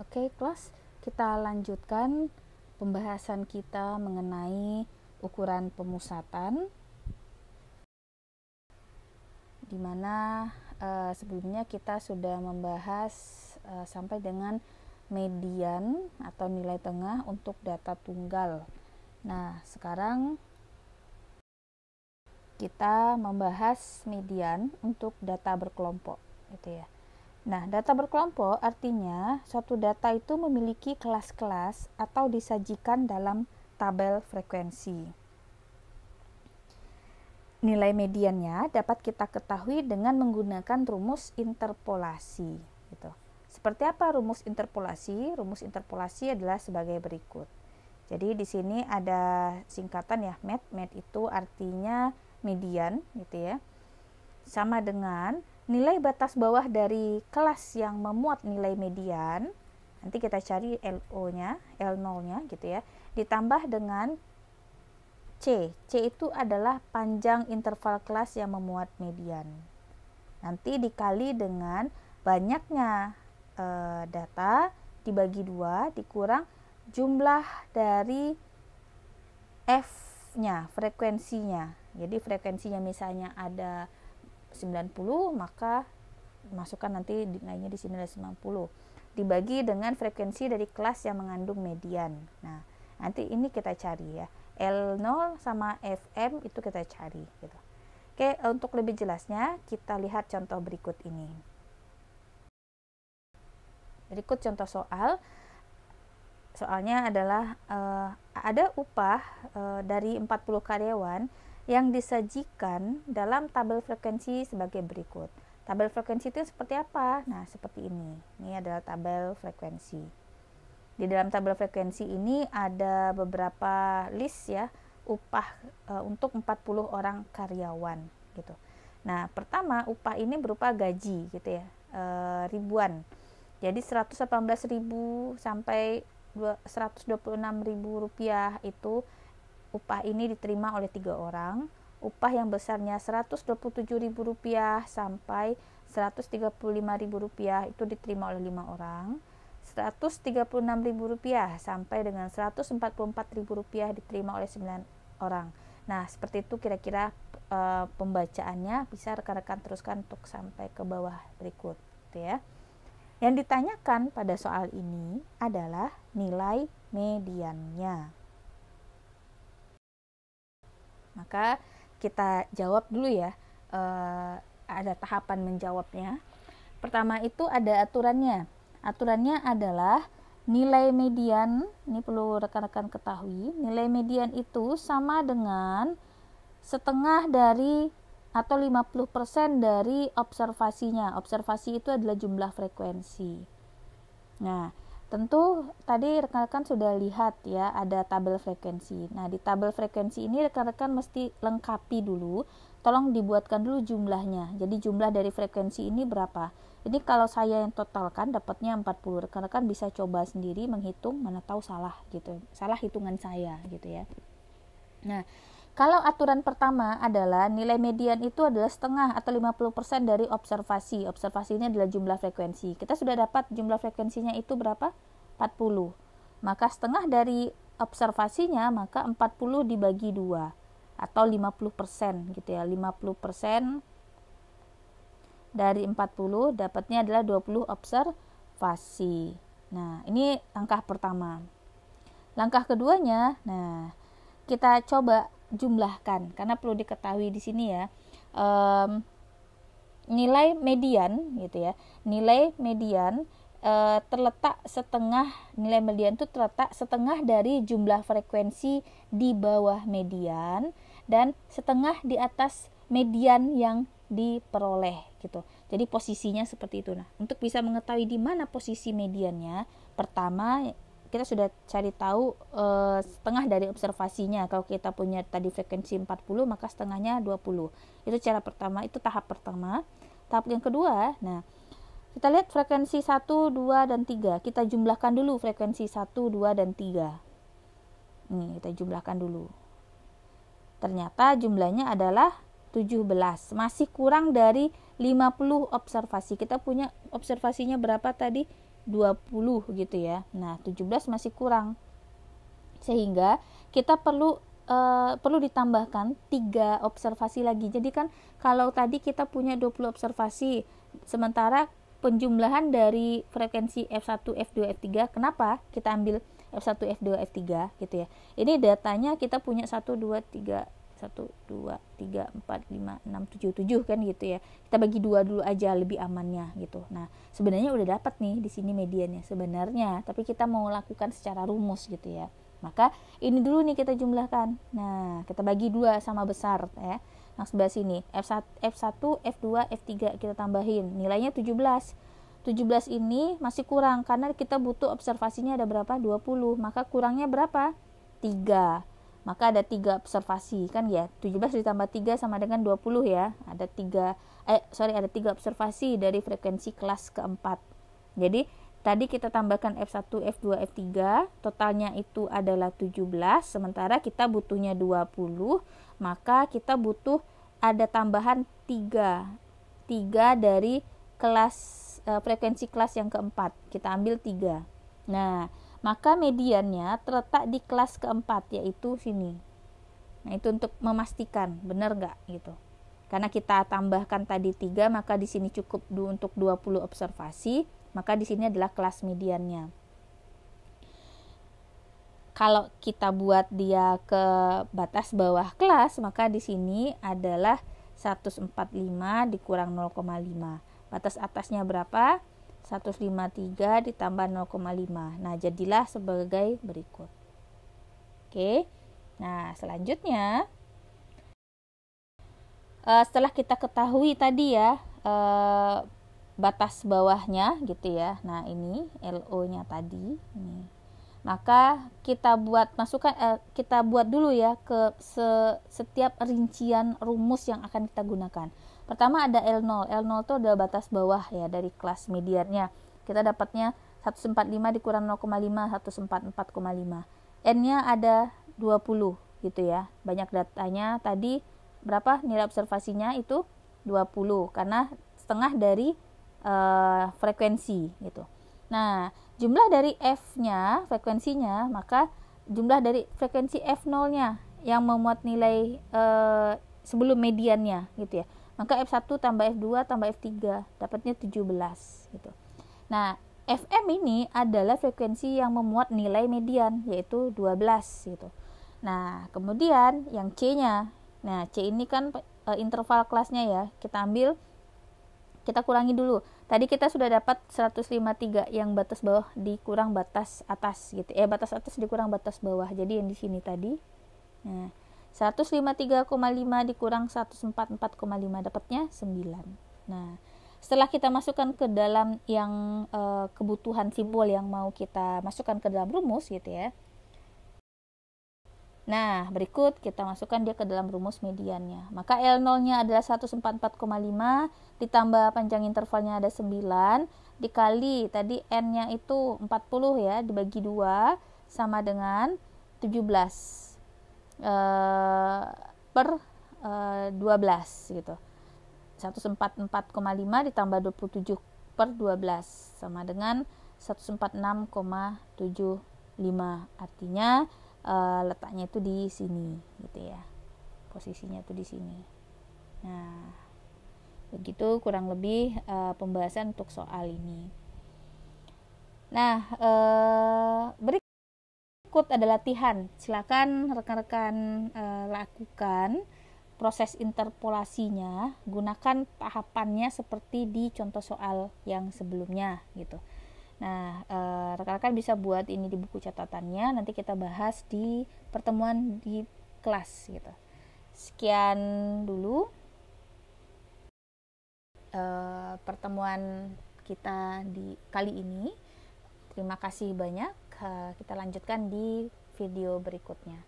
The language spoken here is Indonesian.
Oke, kelas, kita lanjutkan pembahasan kita mengenai ukuran pemusatan, di mana sebelumnya kita sudah membahas sampai dengan median atau nilai tengah untuk data tunggal. Nah, sekarang kita membahas median untuk data berkelompok, gitu ya. Nah, data berkelompok artinya suatu data itu memiliki kelas-kelas atau disajikan dalam tabel frekuensi. Nilai mediannya dapat kita ketahui dengan menggunakan rumus interpolasi. Gitu. Seperti apa rumus interpolasi? Rumus interpolasi adalah sebagai berikut. Jadi di sini ada singkatan ya, MED. MED itu artinya median, gitu ya. Sama dengan nilai batas bawah dari kelas yang memuat nilai median, nanti kita cari LO-nya, L0-nya gitu ya, ditambah dengan C. C itu adalah panjang interval kelas yang memuat median. Nanti dikali dengan banyaknya data dibagi 2 dikurang jumlah dari F-nya, frekuensinya. Jadi frekuensinya misalnya ada 90, maka masukkan nanti nilainya di sini ada 90 dibagi dengan frekuensi dari kelas yang mengandung median. Nah, nanti ini kita cari ya, L0 sama FM itu kita cari gitu. Oke, untuk lebih jelasnya kita lihat contoh berikut ini. Berikut contoh soal. Soalnya adalah ada upah dari 40 karyawan yang disajikan dalam tabel frekuensi sebagai berikut. Tabel frekuensi itu seperti apa? Nah, seperti ini. Ini adalah tabel frekuensi. Di dalam tabel frekuensi ini ada beberapa list ya, upah untuk 40 orang karyawan gitu. Nah, pertama upah ini berupa gaji gitu ya, ribuan. Jadi 118.000 sampai 126.000 rupiah itu upah ini diterima oleh 3 orang. Upah yang besarnya Rp127.000 sampai Rp135.000 itu diterima oleh 5 orang. Rp136.000 sampai dengan Rp144.000 diterima oleh 9 orang. Nah, seperti itu kira-kira pembacaannya. Bisa rekan-rekan teruskan untuk sampai ke bawah berikut, gitu ya. Yang ditanyakan pada soal ini adalah nilai mediannya. Maka kita jawab dulu ya, ada tahapan menjawabnya. Pertama itu ada aturannya. Aturannya adalah nilai median, ini perlu rekan-rekan ketahui, nilai median itu sama dengan setengah dari atau 50% dari observasinya. Observasi itu adalah jumlah frekuensi. Nah, tentu tadi rekan-rekan sudah lihat ya, ada tabel frekuensi. Nah, di tabel frekuensi ini rekan-rekan mesti lengkapi dulu. Tolong dibuatkan dulu jumlahnya. Jadi jumlah dari frekuensi ini berapa? Ini kalau saya yang totalkan dapatnya 40. Rekan-rekan bisa coba sendiri menghitung, mana tahu salah gitu. Salah hitungan saya gitu ya. Nah, kalau aturan pertama adalah nilai median itu adalah setengah atau 50% dari observasi. Observasi ini adalah jumlah frekuensi. Kita sudah dapat jumlah frekuensinya itu berapa? 40. Maka setengah dari observasinya, maka 40 dibagi 2 atau 50% gitu ya. 50% dari 40 dapatnya adalah 20 observasi. Nah, ini langkah pertama. Langkah keduanya, nah kita coba jumlahkan, karena perlu diketahui di sini ya, nilai median gitu ya, nilai median terletak setengah, nilai median itu terletak setengah dari jumlah frekuensi di bawah median dan setengah di atas median yang diperoleh gitu. Jadi posisinya seperti itu. Nah, untuk bisa mengetahui di mana posisi mediannya, pertama kita sudah cari tahu setengah dari observasinya. Kalau kita punya tadi frekuensi 40, maka setengahnya 20. Itu cara pertama, itu tahap pertama. Tahap yang kedua, nah kita lihat frekuensi 1, 2, dan 3. Kita jumlahkan dulu frekuensi 1, 2, dan 3. Nih, kita jumlahkan dulu. Ternyata jumlahnya adalah 17. Masih kurang dari 50 observasi. Kita punya observasinya berapa tadi? 20 gitu ya. Nah, 17 masih kurang. Sehingga kita perlu ditambahkan 3 observasi lagi. Jadi kan kalau tadi kita punya 20 observasi, sementara penjumlahan dari frekuensi F1, F2, F3, kenapa kita ambil F1, F2, F3 gitu ya. Ini datanya kita punya 1 2 3 1 2 3 4 5 6 7 7 kan gitu ya. Kita bagi 2 dulu aja lebih amannya gitu. Nah, sebenarnya udah dapat nih di sini mediannya sebenarnya, tapi kita mau lakukan secara rumus gitu ya. Maka ini dulu nih kita jumlahkan. Nah, kita bagi 2 sama besar ya. Yang sebelah sini F1, F2, F3 kita tambahin. Nilainya 17. 17 ini masih kurang karena kita butuh observasinya ada berapa? 20. Maka kurangnya berapa? 3. Maka ada 3 observasi kan ya. 17 ditambah 3 sama dengan 20 ya. Ada 3 observasi dari frekuensi kelas keempat. Jadi tadi kita tambahkan F1, F2, F3, totalnya itu adalah 17, sementara kita butuhnya 20, maka kita butuh ada tambahan 3 dari kelas frekuensi kelas yang keempat. Kita ambil 3. Nah, maka mediannya terletak di kelas keempat, yaitu sini. Nah, itu untuk memastikan benar nggak gitu. Karena kita tambahkan tadi 3, maka di sini cukup untuk 20 observasi. Maka di sini adalah kelas mediannya. Kalau kita buat dia ke batas bawah kelas, maka di sini adalah 145 dikurang 0,5. Batas atasnya berapa? 153 ditambah 0,5. Nah, jadilah sebagai berikut. Oke. Nah, selanjutnya setelah kita ketahui tadi ya batas bawahnya gitu ya. Nah, ini LO-nya tadi ini. Maka kita buat dulu ya ke setiap rincian rumus yang akan kita gunakan. Pertama ada L0. L0 itu adalah batas bawah ya dari kelas mediannya. Kita dapatnya 145 dikurang 0,5, 144,5. N-nya ada 20 gitu ya. Banyak datanya tadi berapa nilai observasinya itu 20 karena setengah dari frekuensi gitu. Nah, jumlah dari F-nya, frekuensinya, maka jumlah dari frekuensi F0-nya yang memuat nilai sebelum mediannya gitu ya. Maka F1 tambah F2 tambah F3 dapatnya 17 gitu. Nah, Fm ini adalah frekuensi yang memuat nilai median yaitu 12 gitu. Nah, kemudian yang C-nya. Nah, C ini kan interval kelasnya ya. Kita kurangi dulu. Tadi kita sudah dapat 153 yang batas bawah dikurang batas atas gitu. Batas atas dikurang batas bawah. Jadi yang di sini tadi. Nah, 153,5 dikurang 144,5 dapatnya 9. Nah, setelah kita masukkan ke dalam yang kebutuhan simbol yang mau kita masukkan ke dalam rumus gitu ya. Nah, berikut kita masukkan dia ke dalam rumus mediannya. Maka L0-nya adalah 144,5 ditambah panjang intervalnya ada 9 dikali tadi N-nya itu 40 ya, dibagi 2 sama dengan 17 per 12 gitu. 144,5 ditambah 27 per 12 sama dengan 146,75. Artinya letaknya itu di sini gitu ya, posisinya itu di sini. Nah, begitu kurang lebih pembahasan untuk soal ini. Nah, berikut ada latihan. Silakan rekan-rekan lakukan proses interpolasinya, gunakan tahapannya seperti di contoh soal yang sebelumnya gitu. Nah, rekan-rekan bisa buat ini di buku catatannya, nanti kita bahas di pertemuan di kelas gitu. Sekian dulu pertemuan kita di kali ini. Terima kasih banyak. Kita lanjutkan di video berikutnya.